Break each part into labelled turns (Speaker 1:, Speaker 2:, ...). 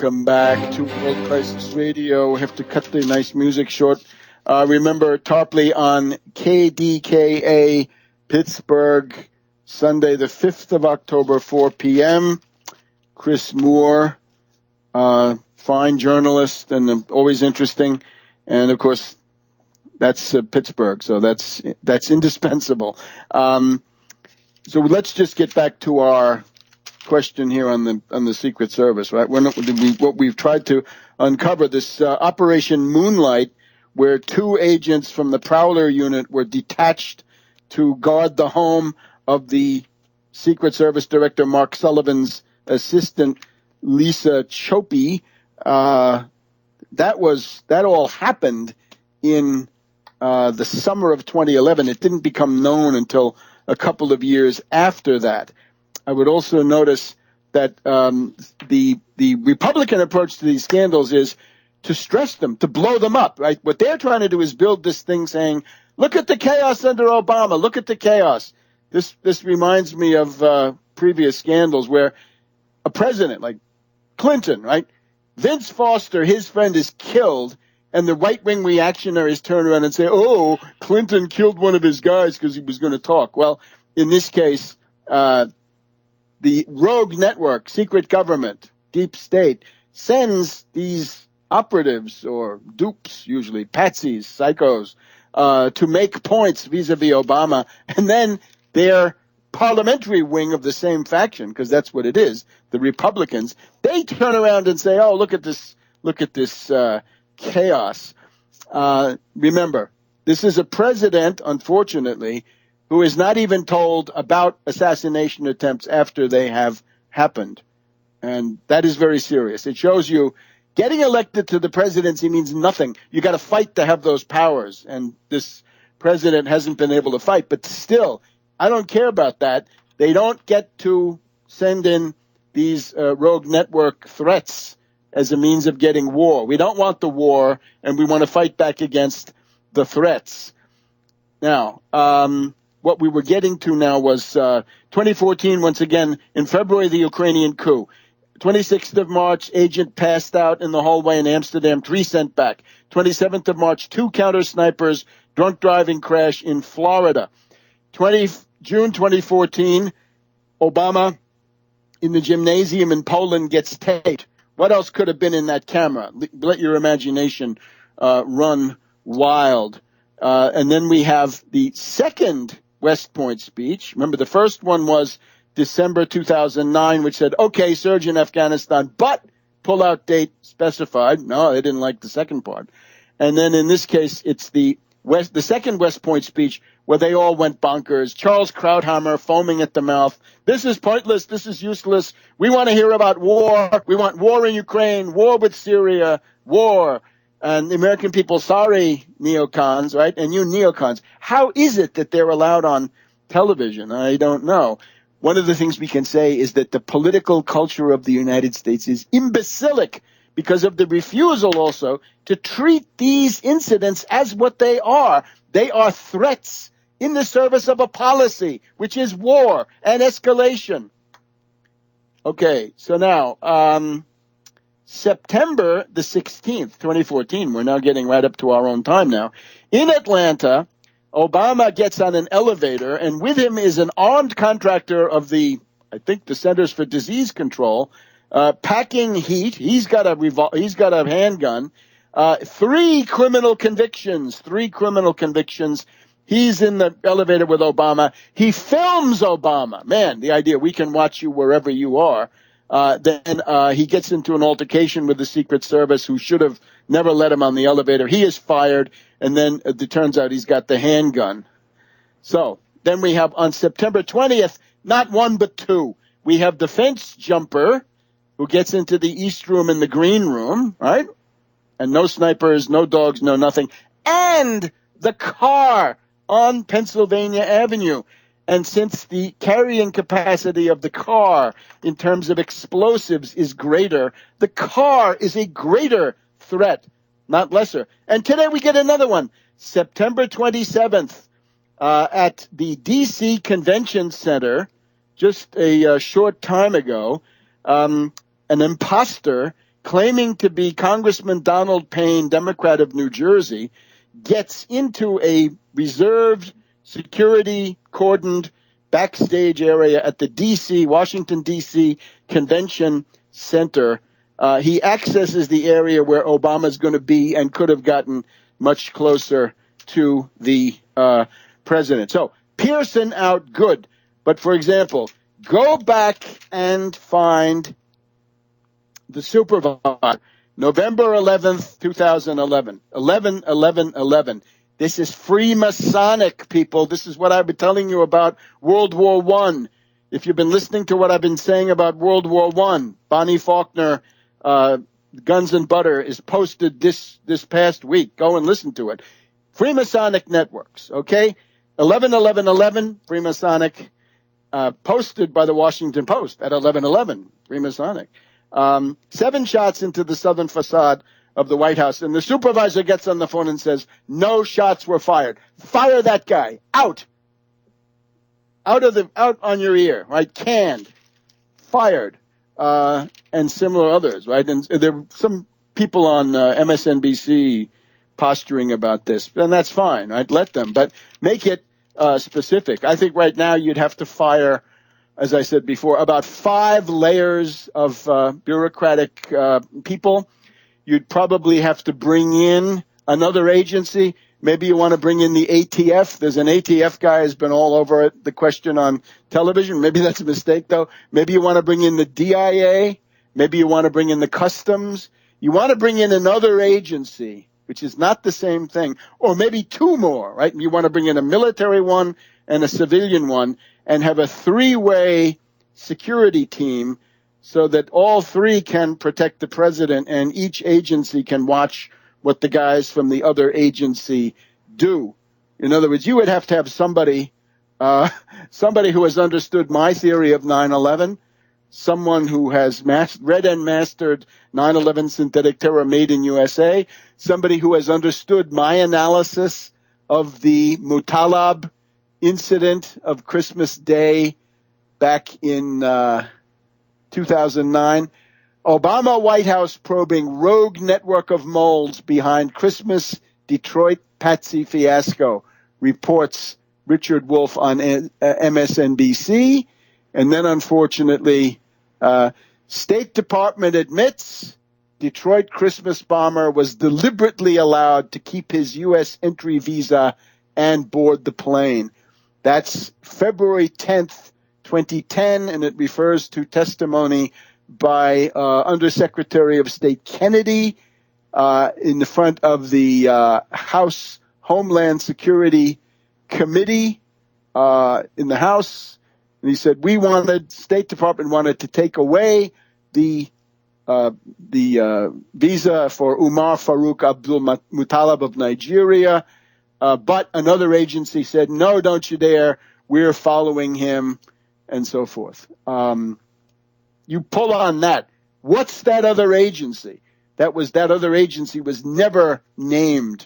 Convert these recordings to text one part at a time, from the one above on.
Speaker 1: Welcome back to World Crisis Radio. We have to cut the nice music short. Remember Tarpley on KDKA Pittsburgh, Sunday the 5th of October, 4 p.m. Chris Moore, fine journalist and always interesting. And, of course, that's Pittsburgh, so that's indispensable. So let's just get back to our question here on the Secret Service, right? What we've tried to uncover, this Operation Moonlight, where two agents from the Prowler unit were detached to guard the home of the Secret Service Director Mark Sullivan's assistant Lisa Chope. That all happened in the summer of 2011. It didn't become known until a couple of years after that. I would also notice that the Republican approach to these scandals is to stress them, to blow them up, right? What they're trying to do is build this thing saying, look at the chaos under Obama, look at the chaos. This reminds me of previous scandals where a president like Clinton, right? Vince Foster, his friend, is killed, and the right-wing reactionaries turn around and say, oh, Clinton killed one of his guys because he was going to talk. Well, in this case, the rogue network, secret government, deep state, sends these operatives or dupes, usually patsies, psychos, to make points vis-a-vis Obama, and then their parliamentary wing of the same faction, because that's what it is, the Republicans, they turn around and say, oh, look at this chaos. Remember, this is a president, unfortunately, who is not even told about assassination attempts after they have happened. And that is very serious. It shows you getting elected to the presidency means nothing. You got to fight to have those powers. And this president hasn't been able to fight. But still, I don't care about that. They don't get to send in these rogue network threats as a means of getting war. We don't want the war, and we want to fight back against the threats. Now, what we were getting to now was 2014, once again, in February, the Ukrainian coup. 26th of March, agent passed out in the hallway in Amsterdam, 3 sent back. 27th of March, 2 counter-snipers, drunk driving crash in Florida. June 2014, Obama in the gymnasium in Poland gets taped. What else could have been in that camera? Let your imagination run wild. And then we have the second West Point speech. Remember, the first one was December 2009, which said, okay, surge in Afghanistan, but pull-out date specified. No, they didn't like the second part. And then in this case, it's the second West Point speech where they all went bonkers. Charles Krauthammer foaming at the mouth. This is pointless. This is useless. We want to hear about war. We want war in Ukraine, war with Syria, war. And the American people, sorry, neocons, right? And you neocons, how is it that they're allowed on television? I don't know. One of the things we can say is that the political culture of the United States is imbecilic because of the refusal also to treat these incidents as what they are. They are threats in the service of a policy, which is war and escalation. Okay, so now, September the 16th, 2014, we're now getting right up to our own time now. In Atlanta, Obama gets on an elevator, and with him is an armed contractor of the Centers for Disease Control, packing heat. He's got a handgun. 3 criminal convictions. He's in the elevator with Obama. He films Obama. Man, the idea we can watch you wherever you are. Then he gets into an altercation with the Secret Service, who should have never let him on the elevator. He is fired, and then it turns out he's got the handgun. So then we have on September 20th, not 1 but 2, we have the fence jumper who gets into the East Room and the Green Room, right? And no snipers, no dogs, no nothing. And the car on Pennsylvania Avenue. And since the carrying capacity of the car in terms of explosives is greater, the car is a greater threat, not lesser. And today we get another one, September 27th, at the D.C. Convention Center, just a short time ago, an imposter claiming to be Congressman Donald Payne, Democrat of New Jersey, gets into a reserved, security cordoned backstage area at the Washington, D.C. Convention Center. He accesses the area where Obama's going to be and could have gotten much closer to the president. So Pearson out good. But, for example, go back and find the supervisor, November 11th, 2011, 11/11/11. This is Freemasonic, people. This is what I've been telling you about World War I. If you've been listening to what I've been saying about World War I, Bonnie Faulkner, Guns and Butter is posted this past week. Go and listen to it. Freemasonic networks, okay? 11/11/11, Freemasonic, posted by the Washington Post at 11/11, Freemasonic. 7 shots into the southern facade of the White House, and the supervisor gets on the phone and says, no shots were fired. Fire that guy. Out on your ear, right? Canned. Fired. And similar others, right? And there were some people on MSNBC posturing about this, and that's fine, right? Let them, but make it specific. I think right now you'd have to fire, as I said before, about 5 layers of bureaucratic people. You'd probably have to bring in another agency. Maybe you want to bring in the ATF. There's an ATF guy who's been all over it, the question on television. Maybe that's a mistake, though. Maybe you want to bring in the DIA. Maybe you want to bring in the Customs. You want to bring in another agency, which is not the same thing, or maybe 2 more, right? You want to bring in a military one and a civilian one and have a 3-way security team so that all 3 can protect the president and each agency can watch what the guys from the other agency do. In other words, you would have to have somebody who has understood my theory of 9/11, someone who has read and mastered 9/11 Synthetic Terror Made in USA, somebody who has understood my analysis of the Mutalab incident of Christmas Day back in 2009. Obama White House probing rogue network of moles behind Christmas Detroit Patsy fiasco, reports Richard Wolff on MSNBC. And then, unfortunately, State Department admits Detroit Christmas bomber was deliberately allowed to keep his U.S. entry visa and board the plane. That's February 10th, 2010, and it refers to testimony by Undersecretary of State Kennedy in the front of the House Homeland Security Committee in the House. And he said, State Department wanted to take away the visa for Umar Farouk Abdul Muttalib of Nigeria. But another agency said, no, don't you dare. We're following him, and so forth. You pull on that. What's that other agency? That other agency was never named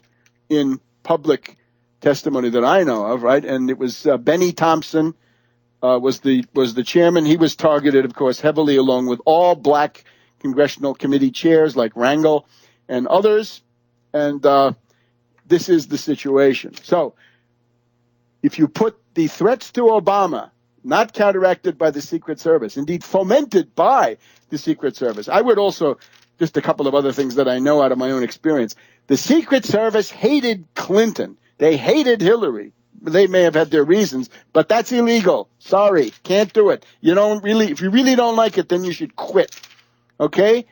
Speaker 1: in public testimony that I know of, right? And it was Benny Thompson was the chairman. He was targeted, of course, heavily along with all black congressional committee chairs like Rangel and others. And this is the situation. So if you put the threats to Obama, not counteracted by the Secret Service, indeed fomented by the Secret Service. I would also, just a couple of other things that I know out of my own experience. The Secret Service hated Clinton. They hated Hillary. They may have had their reasons, but that's illegal. Sorry, can't do it. If you really don't like it, then you should quit. Okay?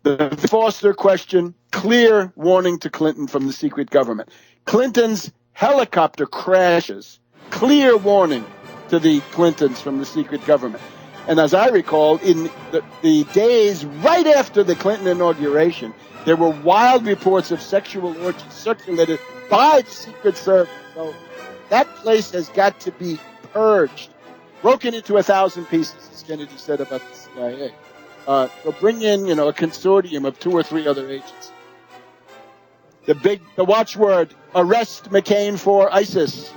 Speaker 1: The Foster question, clear warning to Clinton from the secret government. Clinton's helicopter crashes, clear warning to the Clintons from the secret government. And as I recall, in the days right after the Clinton inauguration, there were wild reports of sexual orgies circulated by the Secret Service. So that place has got to be purged, broken into 1,000 pieces, as Kennedy said about the CIA. So bring in, a consortium of 2 or 3 other agents. The watchword, arrest McCain for ISIS.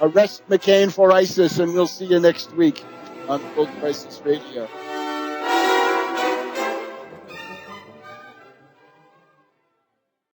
Speaker 1: Arrest McCain for ISIS, and we'll see you next week on World Crisis Radio.